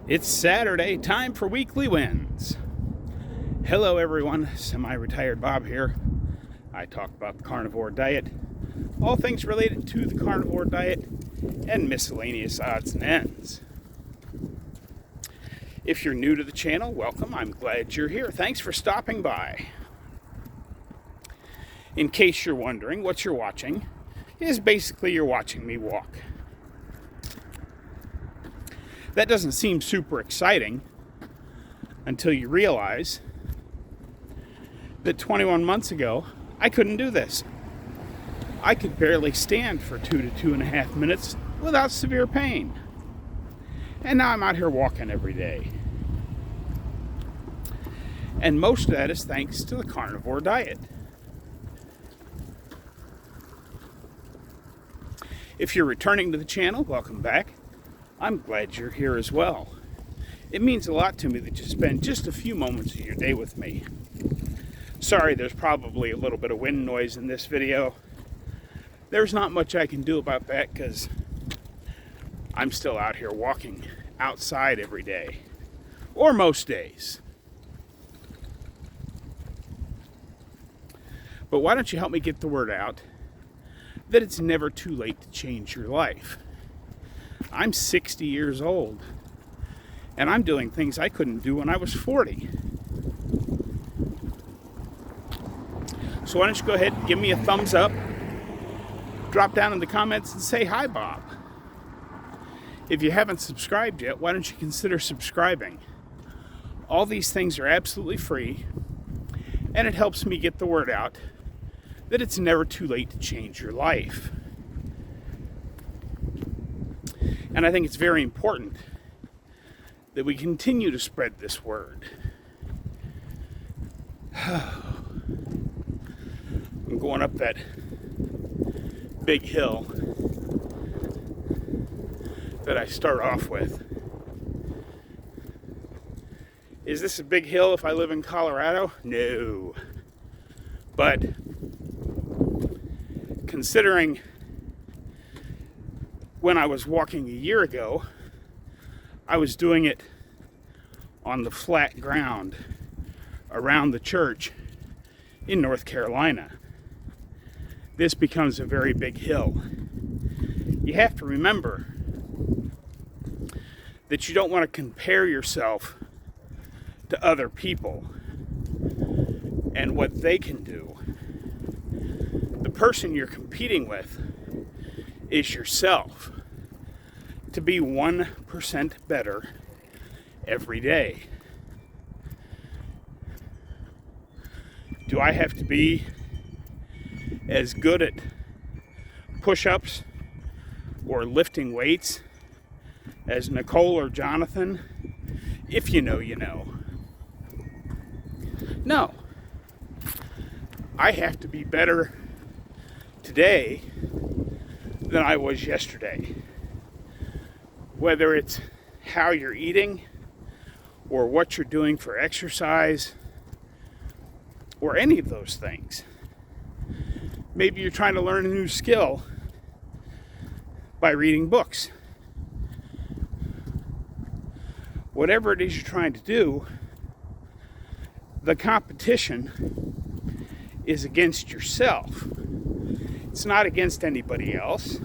It's Saturday, time for weekly wins. Hello everyone, Semi-Retired Bob here. I talk about the Carnivore Diet, all things related to the Carnivore Diet, and miscellaneous odds and ends. If you're new to the channel, welcome. I'm glad you're here. Thanks for stopping by. In case you're wondering, what you're watching is basically you're watching me walk. That doesn't seem super exciting until you realize that 21 months ago, I couldn't do this. I could barely stand for 2 to 2.5 minutes without severe pain. And now I'm out here walking every day. And most of that is thanks to the Carnivore Diet. If you're returning to the channel, welcome back. I'm glad you're here as well. It means a lot to me that you spend just a few moments of your day with me. Sorry, there's probably a little bit of wind noise in this video. There's not much I can do about that because I'm still out here walking outside every day, or most days. But why don't you help me get the word out that it's never too late to change your life? I'm 60 years old, and I'm doing things I couldn't do when I was 40. So why don't you go ahead and give me a thumbs up, drop down in the comments and say hi, Bob. If you haven't subscribed yet, why don't you consider subscribing? All these things are absolutely free, and it helps me get the word out that it's never too late to change your life. And I think it's very important that we continue to spread this word. I'm going up that big hill that I start off with. Is this a big hill if I live in Colorado? No. But considering when I was walking a year ago, I was doing it on the flat ground around the church in North Carolina. This becomes a very big hill. You have to remember that you don't want to compare yourself to other people and what they can do. The person you're competing with is yourself. To be 1% better every day. Do I have to be as good at push-ups or lifting weights as Nicole or Jonathan? If you know, you know. No. I have to be better today than I was yesterday. Whether it's how you're eating or what you're doing for exercise or any of those things. Maybe you're trying to learn a new skill by reading books. Whatever it is you're trying to do, the competition is against yourself. It's not against anybody else.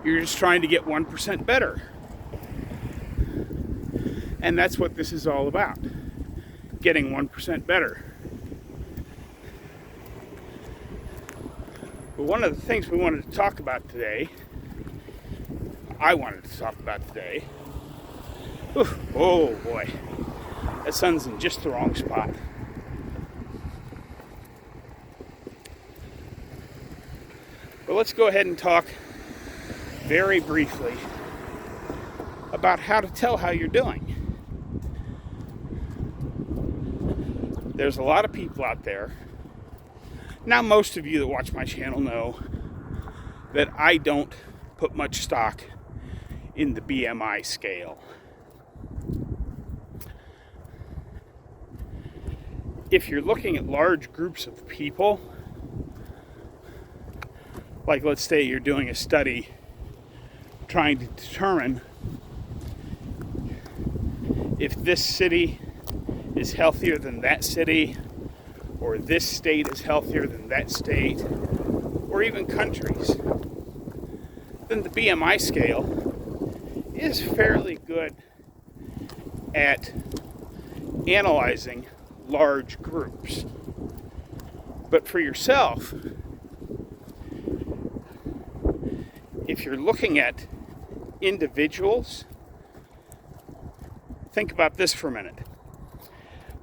You're just trying to get 1% better. And that's what this is all about. Getting 1% better. But one of the things we wanted to talk about today, oh boy, that sun's in just the wrong spot. But let's go ahead and talk very briefly about how to tell how you're doing. There's a lot of people out there. Now, most of you that watch my channel know that I don't put much stock in the BMI scale. If you're looking at large groups of people, like let's say you're doing a study trying to determine if this city is healthier than that city, or this state is healthier than that state, or even countries, then the BMI scale is fairly good at analyzing large groups. But for yourself, if you're looking at individuals, think about this for a minute.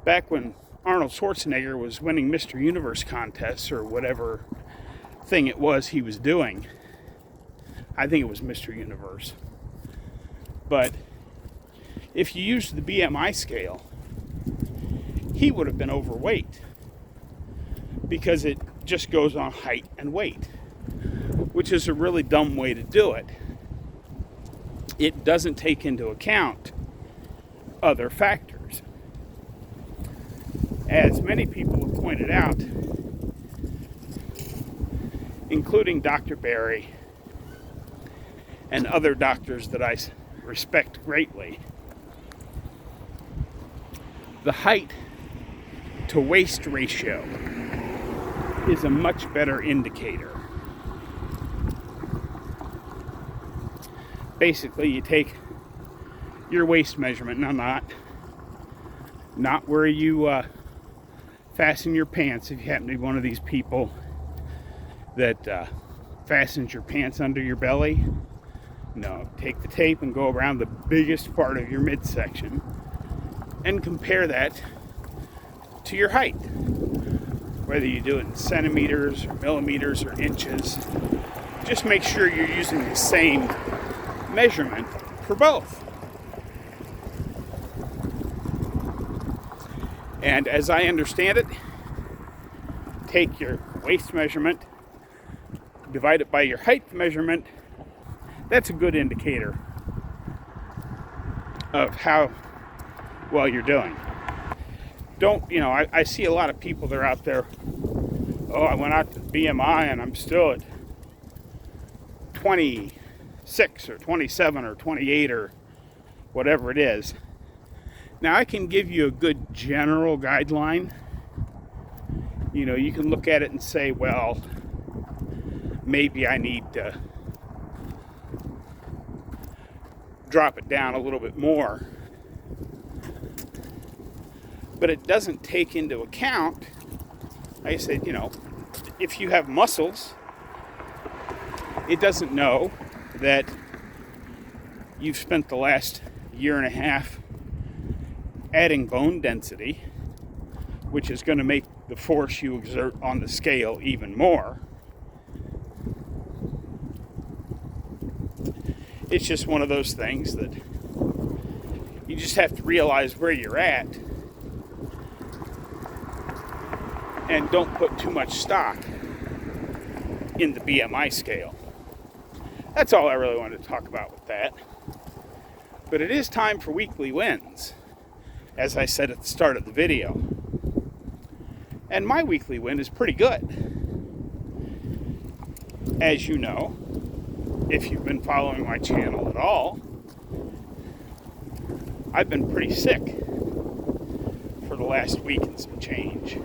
Back when Arnold Schwarzenegger was winning Mr. Universe contests or whatever thing it was he was doing, I think it was Mr. Universe. But if you used the BMI scale, he would have been overweight because it just goes on height and weight, which is a really dumb way to do it. It doesn't take into account other factors. As many people have pointed out, including Dr. Barry and other doctors that I respect greatly, the height to waist ratio is a much better indicator. Basically, you take your waist measurement, not where you fasten your pants if you happen to be one of these people that fastens your pants under your belly. No, take the tape and go around the biggest part of your midsection and compare that to your height. Whether you do it in centimeters or millimeters or inches, just make sure you're using the same measurement for both. And as I understand it, take your waist measurement, divide it by your height measurement. That's a good indicator of how well you're doing. I see a lot of people that are out there, I went out to BMI and I'm still at 26 or 27 or 28 or whatever it is. Now, I can give you a good general guideline. You can look at it and say, well, maybe I need to drop it down a little bit more. But it doesn't take into account, like I said, if you have muscles, it doesn't know that you've spent the last year and a half adding bone density, which is going to make the force you exert on the scale even more. It's just one of those things that you just have to realize where you're at and don't put too much stock in the BMI scale. That's all I really wanted to talk about with that. But it is time for weekly wins, as I said at the start of the video. And my weekly win is pretty good. As you know, if you've been following my channel at all, I've been pretty sick for the last week and some change.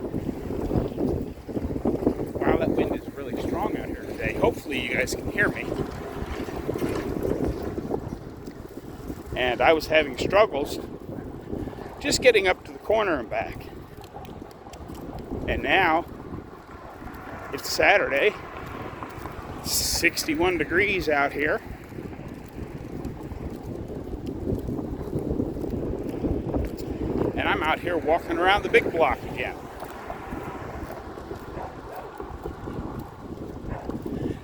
Wow, that wind is really strong out here today. Hopefully you guys can hear me. And I was having struggles just getting up to the corner and back. And now, it's Saturday, 61 degrees out here. And I'm out here walking around the big block again.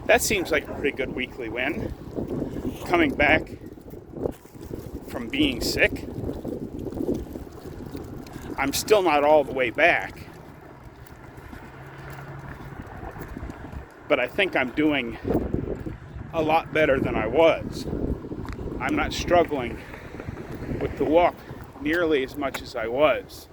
That seems like a pretty good weekly win. Coming back from being sick. I'm still not all the way back. But I think I'm doing a lot better than I was. I'm not struggling with the walk nearly as much as I was.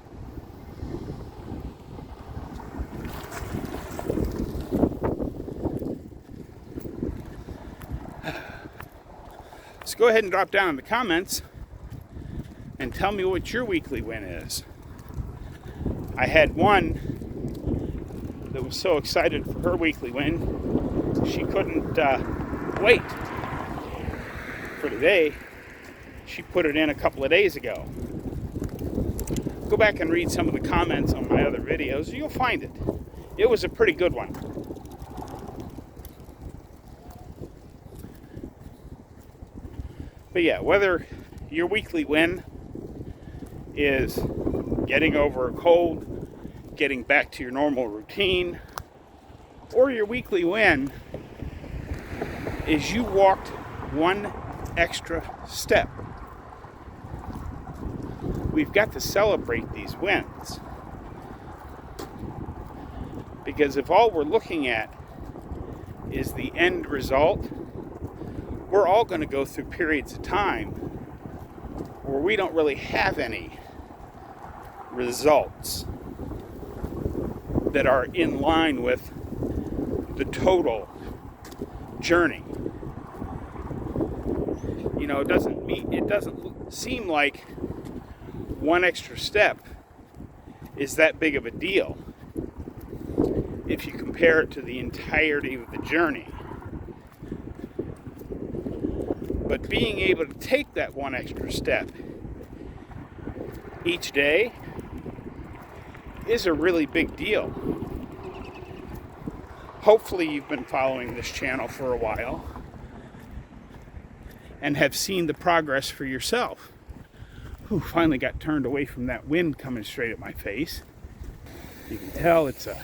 So go ahead and drop down in the comments and tell me what your weekly win is. I had one that was so excited for her weekly win, she couldn't wait for today. She put it in a couple of days ago. Go back and read some of the comments on my other videos. You'll find it. It was a pretty good one. But yeah, whether your weekly win is getting over a cold, getting back to your normal routine, or your weekly win is you walked one extra step. We've got to celebrate these wins. Because if all we're looking at is the end result, we're all going to go through periods of time where we don't really have any results that are in line with the total journey. You know, it doesn't seem like one extra step is that big of a deal if you compare it to the entirety of the journey. But being able to take that one extra step each day is a really big deal. Hopefully you've been following this channel for a while and have seen the progress for yourself. Ooh, finally got turned away from that wind coming straight at my face. You can tell it's a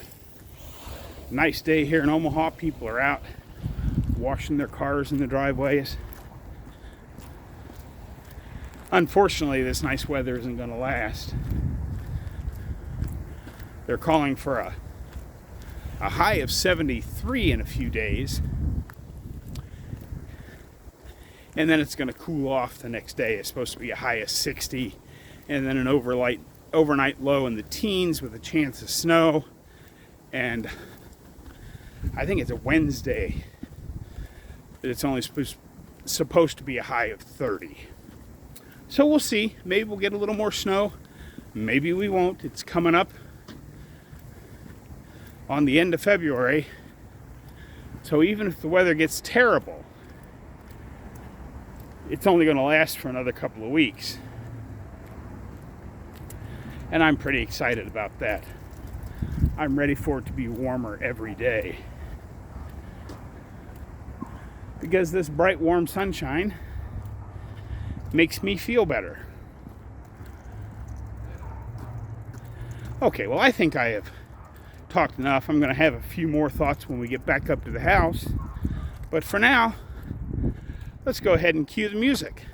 nice day here in Omaha. People are out washing their cars in the driveways. Unfortunately, this nice weather isn't going to last. They're calling for a high of 73 in a few days. And then it's going to cool off the next day. It's supposed to be a high of 60. And then an overnight low in the teens with a chance of snow. And I think it's a Wednesday that it's only supposed to be a high of 30. So we'll see. Maybe we'll get a little more snow. Maybe we won't. It's coming up on the end of February. So even if the weather gets terrible, it's only going to last for another couple of weeks. And I'm pretty excited about that. I'm ready for it to be warmer every day. Because this bright, warm sunshine makes me feel better. Okay, well, I think I have talked enough. I'm going to have a few more thoughts when we get back up to the house. But for now, let's go ahead and cue the music.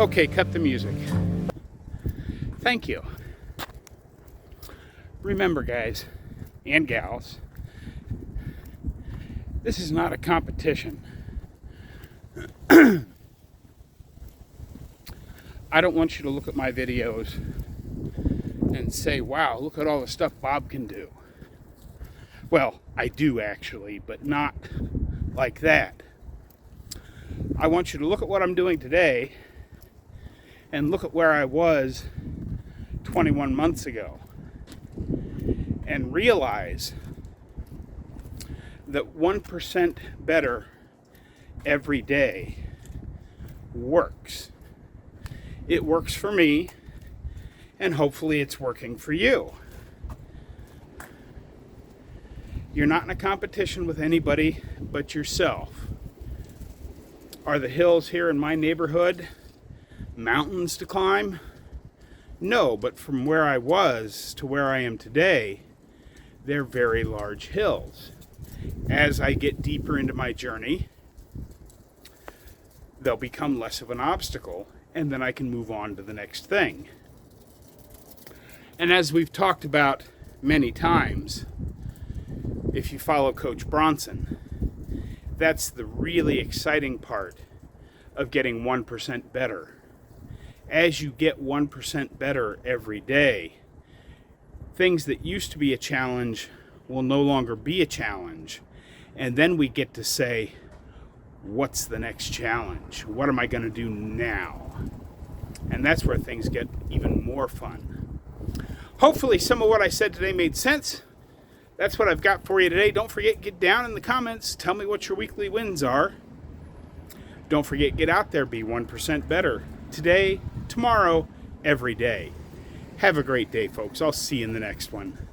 Okay, cut the music. Thank you. Remember, guys and gals, this is not a competition. I don't want you to look at my videos and say, wow, look at all the stuff Bob can do. Well, I do actually, but not like that. I want you to look at what I'm doing today and look at where I was 21 months ago and realize that 1% better every day works. It works for me, and hopefully it's working for you. You're not in a competition with anybody but yourself. Are the hills here in my neighborhood mountains to climb? No, but from where I was to where I am today, they're very large hills. As I get deeper into my journey, they'll become less of an obstacle, and then I can move on to the next thing. And as we've talked about many times, if you follow Coach Bronson, that's the really exciting part of getting 1% better. As you get 1% better every day, things that used to be a challenge will no longer be a challenge. And then we get to say, what's the next challenge? What am I going to do now? And that's where things get even more fun. Hopefully some of what I said today made sense. That's what I've got for you today. Don't forget, get down in the comments. Tell me what your weekly wins are. Don't forget, get out there, be 1% better. Today, tomorrow, every day. Have a great day, folks. I'll see you in the next one.